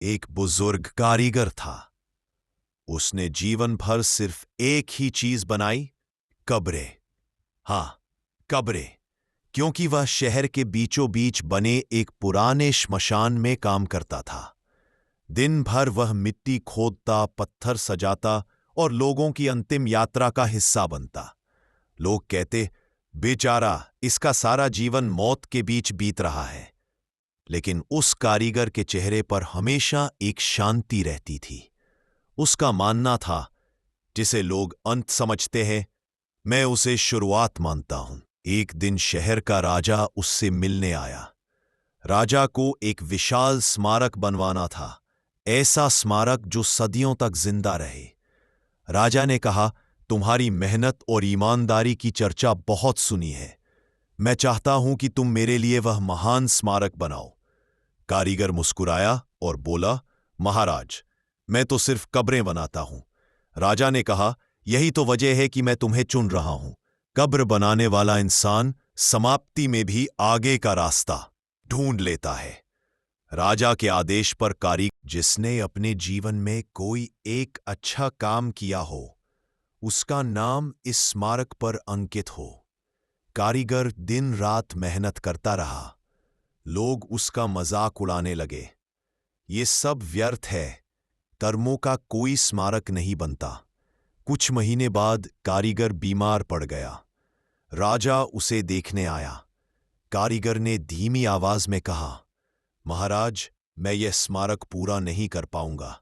एक बुजुर्ग कारीगर था। उसने जीवन भर सिर्फ एक ही चीज बनाई, कब्रें। हाँ, कब्रें, क्योंकि वह शहर के बीचों बीच बने एक पुराने श्मशान में काम करता था। दिन भर वह मिट्टी खोदता, पत्थर सजाता और लोगों की अंतिम यात्रा का हिस्सा बनता। लोग कहते, बेचारा, इसका सारा जीवन मौत के बीच बीत रहा है। लेकिन उस कारीगर के चेहरे पर हमेशा एक शांति रहती थी। उसका मानना था, जिसे लोग अंत समझते हैं, मैं उसे शुरुआत मानता हूं। एक दिन शहर का राजा उससे मिलने आया। राजा को एक विशाल स्मारक बनवाना था, ऐसा स्मारक जो सदियों तक जिंदा रहे। राजा ने कहा, तुम्हारी मेहनत और ईमानदारी की चर्चा बहुत सुनी है। मैं चाहता हूं कि तुम मेरे लिए वह महान स्मारक बनाओ। कारीगर मुस्कुराया और बोला, महाराज, मैं तो सिर्फ कब्रें बनाता हूं। राजा ने कहा, यही तो वजह है कि मैं तुम्हें चुन रहा हूं। कब्र बनाने वाला इंसान समाप्ति में भी आगे का रास्ता ढूंढ लेता है। राजा के आदेश पर जिसने अपने जीवन में कोई एक अच्छा काम किया हो, उसका नाम इस स्मारक पर अंकित हो। कारीगर दिन रात मेहनत करता रहा। लोग उसका मजाक उड़ाने लगे, ये सब व्यर्थ है, कर्मों का कोई स्मारक नहीं बनता। कुछ महीने बाद कारीगर बीमार पड़ गया। राजा उसे देखने आया। कारीगर ने धीमी आवाज में कहा, महाराज, मैं यह स्मारक पूरा नहीं कर पाऊंगा।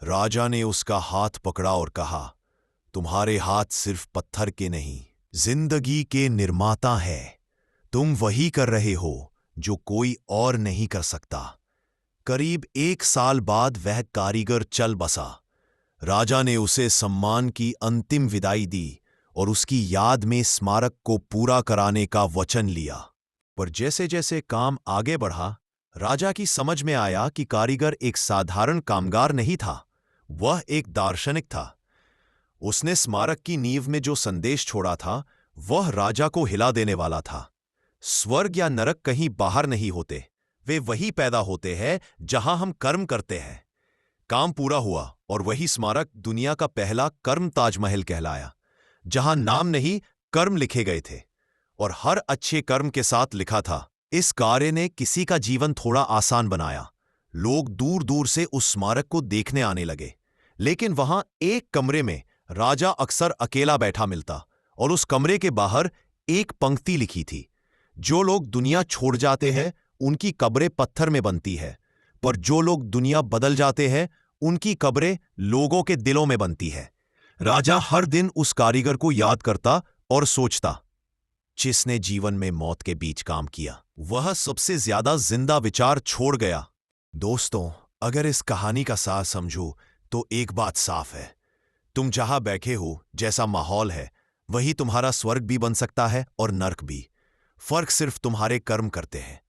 राजा ने उसका हाथ पकड़ा और कहा, तुम्हारे हाथ सिर्फ पत्थर के नहीं, जिंदगी के निर्माता है। तुम वही कर रहे हो जो कोई और नहीं कर सकता। करीब 1 साल बाद वह कारीगर चल बसा। राजा ने उसे सम्मान की अंतिम विदाई दी और उसकी याद में स्मारक को पूरा कराने का वचन लिया। पर जैसे जैसे काम आगे बढ़ा, राजा की समझ में आया कि कारीगर एक साधारण कामगार नहीं था, वह एक दार्शनिक था। उसने स्मारक की नींव में जो संदेश छोड़ा था, वह राजा को हिला देने वाला था। स्वर्ग या नरक कहीं बाहर नहीं होते, वे वही पैदा होते हैं जहां हम कर्म करते हैं। काम पूरा हुआ और वही स्मारक दुनिया का पहला कर्म ताजमहल कहलाया, जहां नाम नहीं, कर्म लिखे गए थे और हर अच्छे कर्म के साथ लिखा था, इस कार्य ने किसी का जीवन थोड़ा आसान बनाया। लोग दूर दूर से उस स्मारक को देखने आने लगे, लेकिन वहां एक कमरे में राजा अक्सर अकेला बैठा मिलता और उस कमरे के बाहर एक पंक्ति लिखी थी, जो लोग दुनिया छोड़ जाते हैं उनकी कब्रें पत्थर में बनती है, पर जो लोग दुनिया बदल जाते हैं उनकी कब्रें लोगों के दिलों में बनती है। राजा हर दिन उस कारीगर को याद करता और सोचता, जिसने जीवन में मौत के बीच काम किया, वह सबसे ज्यादा जिंदा विचार छोड़ गया। दोस्तों, अगर इस कहानी का सार समझो तो एक बात साफ है, तुम जहां बैठे हो, जैसा माहौल है, वही तुम्हारा स्वर्ग भी बन सकता है और नर्क भी। फर्क सिर्फ तुम्हारे कर्म करते हैं।